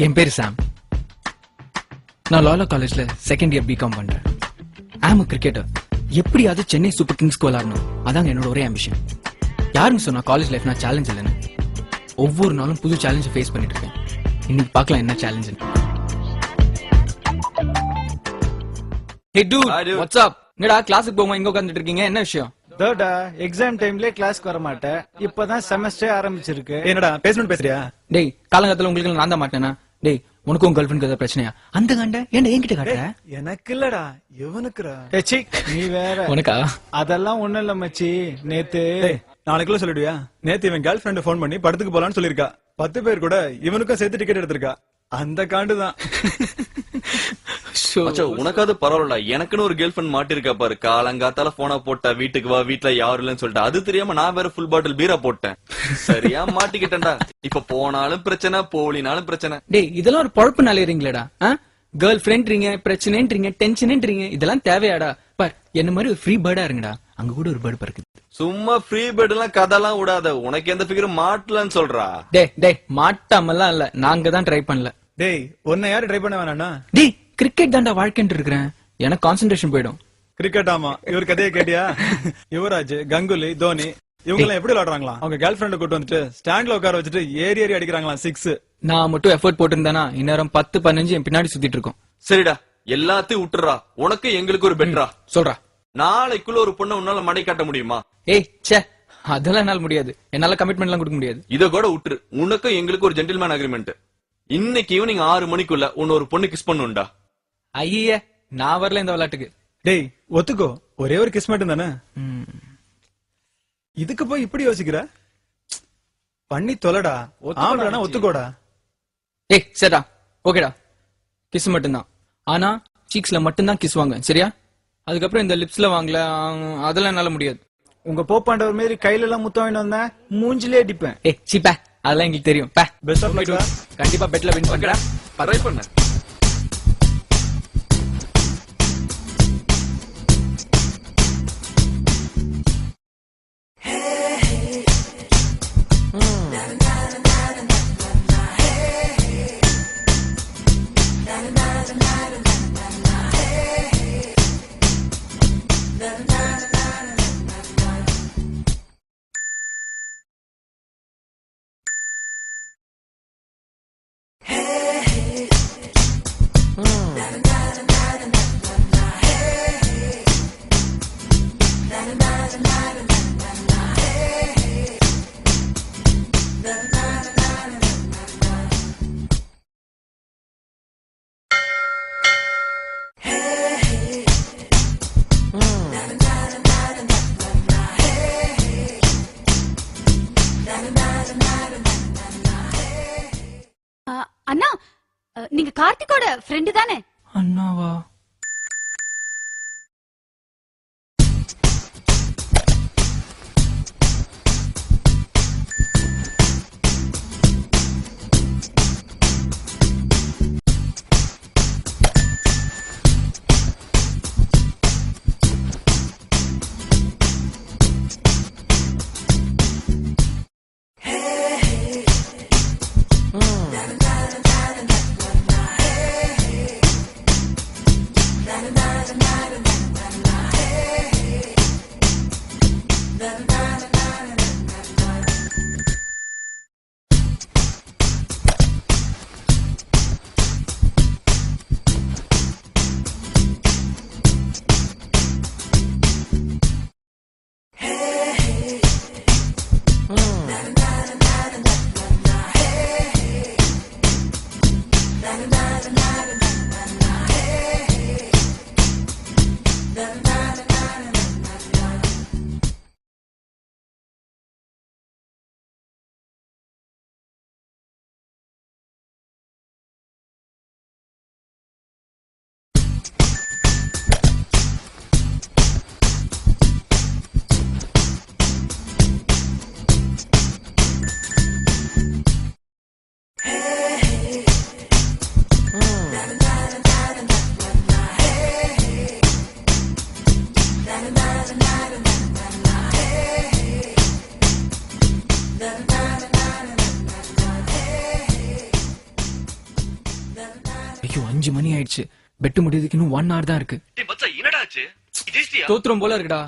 என் பேரு சாம். நான் லாலா காலேஜ்ல செகண்ட் இயர் பிகாம் பண்றேன். ஆம் கிரிக்கெட்டர். எப்படியாவது சென்னை சூப்பர் கிங்ஸ்க்கு விளையாடணும், அதாங்க என்னோட ஒரே ஆம்பிஷன். யாருன்னு சொன்னா காலேஜ் லைஃப்னா சேலஞ்ச் இல்லைன்னு. ஒவ்வொரு நாளும் புது சேலஞ்சை ஃபேஸ் பண்ணிட்டு இருக்கேன். இன்னைக்கு பார்க்கலாம் என்ன challenge. Hey dude, what's up? என்னடா கிளாஸுக்கு போகாம இங்க உட்கார்ந்துட்டு இருக்கீங்க, என்ன விஷயம்? தோடா எக்ஸாம் டைம்ல கிளாஸ்க்கு வர மாட்டேன். இப்பதான் செமஸ்டர் ஆரம்பிச்சிருக்கு. என்னடா பேசணும் பேசுறியா? டேய் காலங்கத்துல உங்களுக்கு நான் தான் மாட்டேனா? டேய் உனக்கும் கேர்ள் ஃபிரெண்ட் ஏதாவது பிரச்சனையா? அந்த கண்ட ஏன்டா என்கிட்ட காட்டுற? எனக்கு இல்லடா, இவனுக்குடா. ஏச்சி நீ வேற. உனக்கா? அதெல்லாம் ஒண்ணும் இல்ல மச்சி. நேத்து நாளைக்குள்ள சொல்லிடுவியா? நேத்து இவன் கேர்ள் ஃபிரெண்ட் போன் பண்ணி படத்துக்கு போலான்னு சொல்லிருக்கா. 10 பேர் கூட இவனுக்கும் சேர்த்து டிக்கெட் எடுத்திருக்கா. அந்த காண்டுதான். உனக்காவது பரவாயில்ல, எனக்குன்னு ஒரு கேர்ள் ஃபிரெண்ட் மாட்டிருக்கா பாரு. காலங்காத்தால போனா போட்டா, வீட்டுக்கு வா, வீட்டுல யாரும் இல்லன்னு சொல்லிட்டு, அது தெரியாம நான் வேற ஃபுல் பாட்டில் பீரா போட்டேன். சரியா மாட்டிக்கிட்டேன்டா. இப்ப போனாலும் பிரச்சனை, போலினாலும் பிரச்சனை. டேய் இதெல்லாம் ஒரு பொழப்பு நாளேறீங்களேடா. கேர்ள் ஃபிரெண்ட்றீங்க, பிரச்சனைன்றீங்க, டென்ஷன்ன்றீங்க, இதெல்லாம் தேவையாடா? பார் என்ன மாதிரி ஒரு ஃப்ரீ பேர்டா இருங்கடா. அங்க கூட ஒரு பேர்டு பறக்குது. சும்மா ஃப்ரீ பெட் எல்லாம் கதெல்லாம் விடாத. உனக்கு எந்த ஃபிகரும் மாட்டலன்னு சொல்றா. டேய் மாட்டாமலாம் இல்ல, நாங்க தான் ட்ரை பண்ணல. டேய் உன்னை யாரு ட்ரை பண்ண வேணாண்ணா? டேய் கிரிக்கெட் தாண்டா வாழ்க்கைன்னு இருக்கிறேன். எனக்கு கான்சென்ட்ரேஷன் போயிடும். கிரிக்கெட் ஆமா. இவர் கதையை கேட்டியா? யுவராஜ், கங்குலி, தோனி இவங்க எல்லாம் எப்படி விளையாடுறாங்களா? அவங்க கேர்ள் ஃபிரெண்ட் கூட்டு வந்துட்டு ஸ்டாண்ட்ல உட்கார வச்சுட்டு ஏறி ஏறி அடிக்கிறாங்களா 6. நான் மட்டும் எஃபர்ட் போட்டிருந்தேனா இந்நேரம் 10-15 என் பின்னாடி சுத்திட்டு இருக்கோம். சரிடா, எல்லாத்தையும் விட்டுறா. உனக்கு எங்களுக்கு ஒரு பெட்ரா சொல்றா. நாளைக்குள்ள ஒரு பொண்ணை உன்னால மடை காட்ட முடியுமா? ஏய் சே, அதெல்லாம் என்னால முடியாது. என்னால கமிட்மெண்ட் எல்லாம் கொடுக்க முடியாது. இத கூட விட்டுரு. உனக்கும் எங்களுக்கு ஒரு ஜென்டில்மேன் அக்ரிமெண்ட். இன்னைக்கு ஈவினிங் 6 மணிக்குள்ள உன்ன ஒரு பொண்ணு கிஸ் பண்ணுண்டா. ஐயே நான் வரல இந்த விளையாட்டுக்கு. டேய் ஒத்துக்கோ, ஒரே ஒரு கிஸ் மட்டும் தானே. இதுக்கு போய் இப்படி யோசிக்கிற? பண்ணி தொலைடா. ஆம்பளனா ஒத்துக்கோடா. ஏய் சரிடா, ஓகேடா, கிஸ் மட்டும்தான். ஆனா சீக்ஸ்ல மட்டும்தான் கிஸ் வாங்க, சரியா? அதுக்கப்புறம் இந்த லிப்ஸ்ல வாங்கல, அதெல்லாம் என்னால முடியாது. உங்க போப்பாண்டவர் மாதிரி கையில எல்லாம் முத்தம் வாங்கிட்டு வந்தா மூஞ்சிலே அடிப்பேன். ஏய் சீப்பா, அதெல்லாம் எங்களுக்கு தெரியும். Best of luck. கண்டிப்பா பெட்ல வின் பண்றேன். ட்ரை பண்ணு. அண்ணா, நீங்க கார்த்திகோட ஃப்ரெண்டு தானே? அண்ணாவா? ஐயோ 5 மணி ஆயிடுச்சு. பெட்டு முடியறதுக்கு இன்னும் 1 hour தான் இருக்கு. டேய் மச்சான் என்னடா ஆச்சு? ஜெயிச்சிட்டியா? தோத்துரும் போல இருக்குடா.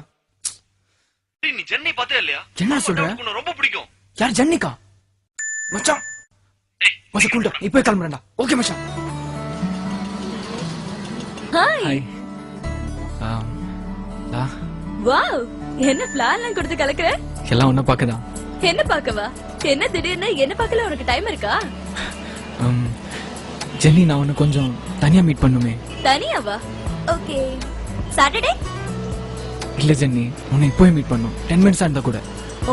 டேய் நீ சென்னை பார்த்தே இல்லையா? என்ன சொல்ற? உனக்கு ரொம்ப பிடிக்கும். யார் ஜன்னிகா? மச்சான் மச்சான் கூண்டா இப்போ கிளம்புறேன்டா. ஓகே மச்சான். ஹாய். ஹாய். வாவ், என்ன பிளான்லாம் கொடுத்து கலக்குற? எல்லாம் ஒண்ணா பாக்கதான். என்ன பார்க்கவா? என்ன திடீர்னு என்ன பார்க்கல? உனக்கு டைம் இருக்கா? ஜென்னி நான் உன்னை கொஞ்சம் தனியா மீட் பண்ணுமே. தனியாவா? ஓகே. சாட்டர்டே? இல்ல ஜென்னி, உன்னை இப்போவே மீட் பண்ணும். 10 minutes இருந்தா கூட.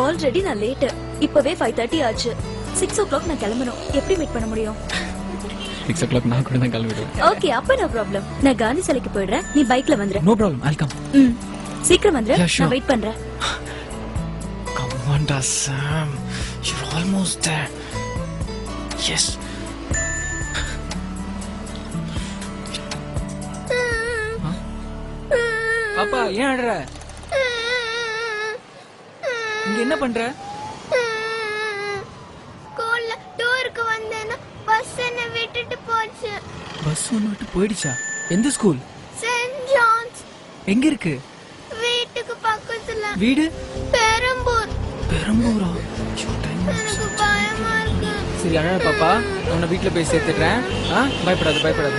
ஆல்ரெடி நான் லேட். இப்பவே 5:30 ஆச்சு. 6 o'clock நான் கிளம்பணும். எப்படி மீட் பண்ண முடியும்? 6 o'clock நான் கூட தான் கிளம்பிடுவேன். ஓகே, அப்ப நோ ப்ராப்ளம். நான் காந்தி சிலைக்கு போயிடுறேன். நீ பைக்ல வந்துரு. No problem, I'll come. சீக்கிரம் வந்துரு. Yeah, sure. நான் வெயிட் பண்றேன். Come on, da Sam. You're almost there. Yes. பாப்பா ஏன் அழற? இங்க என்ன பண்ற? ஸ்கூல்ல டூருக்கு வந்தேன்னா பஸ் என்ன விட்டுட்டு போச்சு. பஸ் ஒன்னு விட்டு போயிடுச்சா? எந்த ஸ்கூல்? Send John's. எங்க இருக்கு? வீட்டுக்கு பக்கத்துல. வீடு? பெரம்பூர். பெரம்பூரா? ஐயோ, time ஆயிடுச்சு. எனக்கு பயமா இருக்கு. சரி அழற பாப்பா, நான் உன்னை வீட்டுல போய் சேர்த்துடுறேன். பயப்படாத பயப்படாத.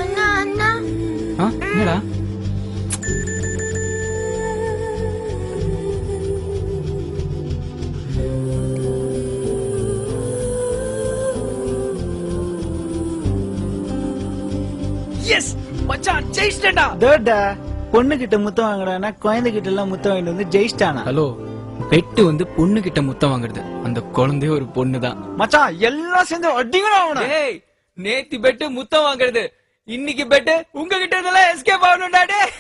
அண்ணா அண்ணா என்னடா? எஸ் மச்சான் ஜெயிச்சிட்டேன்டா. தேர்டா பொண்ணு கிட்ட முத்தம் வாங்குறானா குழந்தை கிட்ட எல்லாம் முத்தம் வாங்கிட்டு வந்து ஜெயிச்சிட்டானா? ஹலோ, பெட்டு வந்து பொண்ணு கிட்ட முத்தம் வாங்குறது. அந்த குழந்தைய ஒரு பொண்ணு தான். மச்சான் எல்லாம் சேர்ந்து அடிங்கடா அவன. டேய், நேத்தி பெட்டு முத்தம் வாங்குறது, இன்னைக்கு பெட்டு உங்ககிட்ட இதெல்லாம் எஸ்கேப் ஆகணும்டா. டேய்